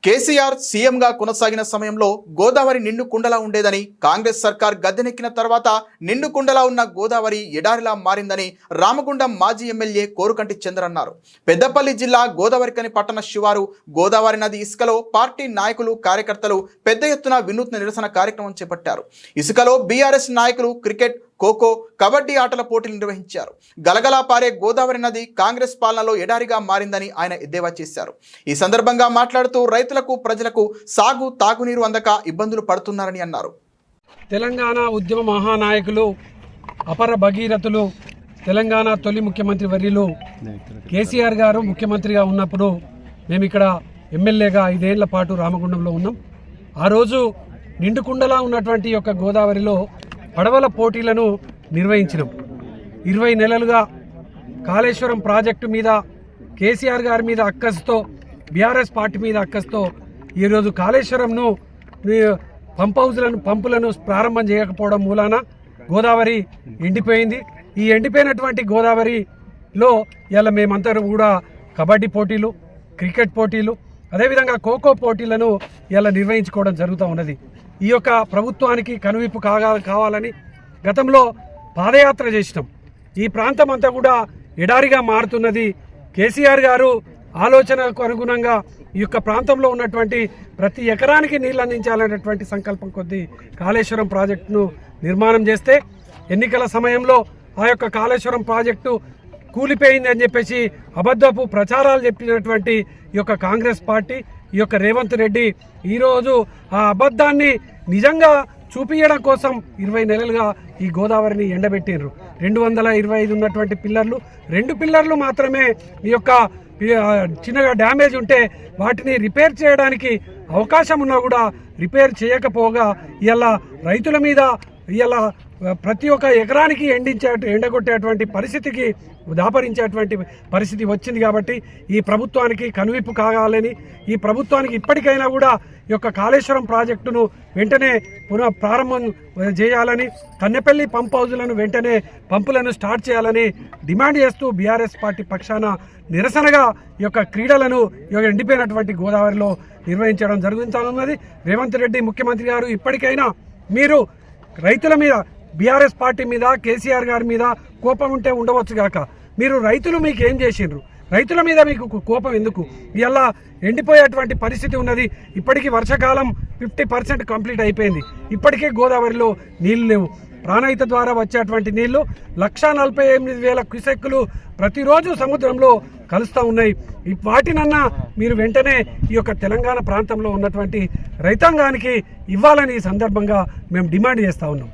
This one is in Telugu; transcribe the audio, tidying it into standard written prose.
కేసీఆర్ సీఎంగా కొనసాగిన సమయంలో గోదావరి నిండు కుండలా ఉండేదని, కాంగ్రెస్ సర్కార్ గద్దెనెక్కిన తర్వాత నిండు కుండలా ఉన్న గోదావరి ఎడారిలా మారిందని రామగుండం మాజీ ఎమ్మెల్యే కోరుకంటి చంద్ర అన్నారు. పెద్దపల్లి జిల్లా గోదావరికని పట్టణ శివారు గోదావరి నది ఇసుకలో పార్టీ నాయకులు, కార్యకర్తలు పెద్ద ఎత్తున వినూత్న నిరసన కార్యక్రమం చేపట్టారు. ఇసుకలో బీఆర్ఎస్ నాయకులు క్రికెట్, ఖోఖో, కబడ్డీ ఆటల పోటీలు నిర్వహించారు. గలగలా పారే గోదావరి నది కాంగ్రెస్ పాలనలో ఎడారిగా మారిందని ఆయన ఎద్దేవా చేశారు. ఈ సందర్భంగా మాట్లాడుతూ రైతులకు, ప్రజలకు సాగు, తాగునీరు అందక ఇబ్బందులు పడుతున్నారని అన్నారు. తెలంగాణ ఉద్యమ మహానాయకులు, అపర భగీరథులు, తెలంగాణ తొలి ముఖ్యమంత్రి వర్యులు కేసీఆర్ గారు ముఖ్యమంత్రిగా ఉన్నప్పుడు మేము ఇక్కడ ఎమ్మెల్యేగా 5 ఏళ్ల పాటు రామగుండంలో ఉన్నాం. ఆ రోజు నిండుకుండలా ఉన్నటువంటి యొక్క గోదావరిలో పడవల పోటీలను నిర్వహించినాం. 20 నెలలుగా కాళేశ్వరం ప్రాజెక్టు మీద కేసీఆర్ గారి మీద అక్కసుతో, బీఆర్ఎస్ పార్టీ మీద అక్కసుతో ఈరోజు కాళేశ్వరంను పంపులను ప్రారంభం చేయకపోవడం మూలాన గోదావరి ఎండిపోయింది. ఈ ఎండిపోయినటువంటి గోదావరిలో ఇలా మేమంతా కూడా కబడ్డీ పోటీలు, క్రికెట్ పోటీలు, అదేవిధంగా ఖోఖో పోటీలను ఇలా నిర్వహించుకోవడం జరుగుతూ ఉన్నది. ఈ యొక్క ప్రభుత్వానికి కనువిప్పు కావాలని గతంలో పాదయాత్ర చేసినాం. ఈ ప్రాంతం అంతా కూడా ఎడారిగా మారుతున్నది. కేసీఆర్ గారు ఆలోచనకు అనుగుణంగా ఈ యొక్క ప్రాంతంలో ఉన్నటువంటి ప్రతి ఎకరానికి నీళ్ళు అందించాలనేటువంటి సంకల్పం కొద్దీ కాళేశ్వరం ప్రాజెక్టును నిర్మాణం చేస్తే, ఎన్నికల సమయంలో ఆ యొక్క కాళేశ్వరం ప్రాజెక్టు కూలిపోయింది అని చెప్పేసి అబద్ధపు ప్రచారాలు చెప్పినటువంటి ఈ యొక్క కాంగ్రెస్ పార్టీ, ఈ యొక్క రేవంత్ రెడ్డి ఈరోజు ఆ అబద్ధాన్ని నిజంగా చూపించడం కోసం 20 నెలలుగా ఈ గోదావరిని ఎండబెట్టిర్రు. 225 ఉన్నటువంటి పిల్లర్లు, 2 పిల్లర్లు మాత్రమే ఈ యొక్క చిన్నగా డ్యామేజ్ ఉంటే వాటిని రిపేర్ చేయడానికి అవకాశం ఉన్నా కూడా రిపేర్ చేయకపోగా ఇలా రైతుల మీద ఇలా ప్రతి ఒక్క ఎకరానికి ఎండగొట్టేటువంటి పరిస్థితికి దాపరించేటువంటి పరిస్థితి వచ్చింది. కాబట్టి ఈ ప్రభుత్వానికి కనువిప్పు కావాలని, ఈ ప్రభుత్వానికి ఇప్పటికైనా కూడా ఈ యొక్క కాళేశ్వరం ప్రాజెక్టును వెంటనే ప్రారంభం చేయాలని, కన్నెపల్లి పంప్ హౌజులను వెంటనే పంపులను స్టార్ట్ చేయాలని డిమాండ్ చేస్తూ బీఆర్ఎస్ పార్టీ పక్షాన నిరసనగా ఈ యొక్క క్రీడలను ఈ యొక్క ఎండిపోయినటువంటి గోదావరిలో నిర్వహించడం జరుగుతున్నది. రేవంత్ రెడ్డి ముఖ్యమంత్రి గారు ఇప్పటికైనా మీరు రైతుల మీద, బీఆర్ఎస్ పార్టీ మీద, కేసీఆర్ గారి మీద కోపం ఉంటే ఉండవచ్చు గాక, మీరు రైతులు మీకు ఏం చేసిండ్రు? రైతుల మీద మీకు కోపం ఎందుకు? ఇలా ఎండిపోయేటువంటి పరిస్థితి ఉన్నది. ఇప్పటికీ వర్షాకాలం 50% కంప్లీట్ అయిపోయింది. ఇప్పటికే గోదావరిలో నీళ్లు లేవు. ప్రాణహిత ద్వారా వచ్చేటువంటి నీళ్లు 1,48,000 క్యూసెక్కులు ప్రతిరోజు సముద్రంలో కలుస్తూ ఉన్నాయి. వాటినన్నా మీరు వెంటనే ఈ యొక్క తెలంగాణ ప్రాంతంలో ఉన్నటువంటి రైతాంగానికి ఇవ్వాలని ఈ సందర్భంగా మేము డిమాండ్ చేస్తూ ఉన్నాం.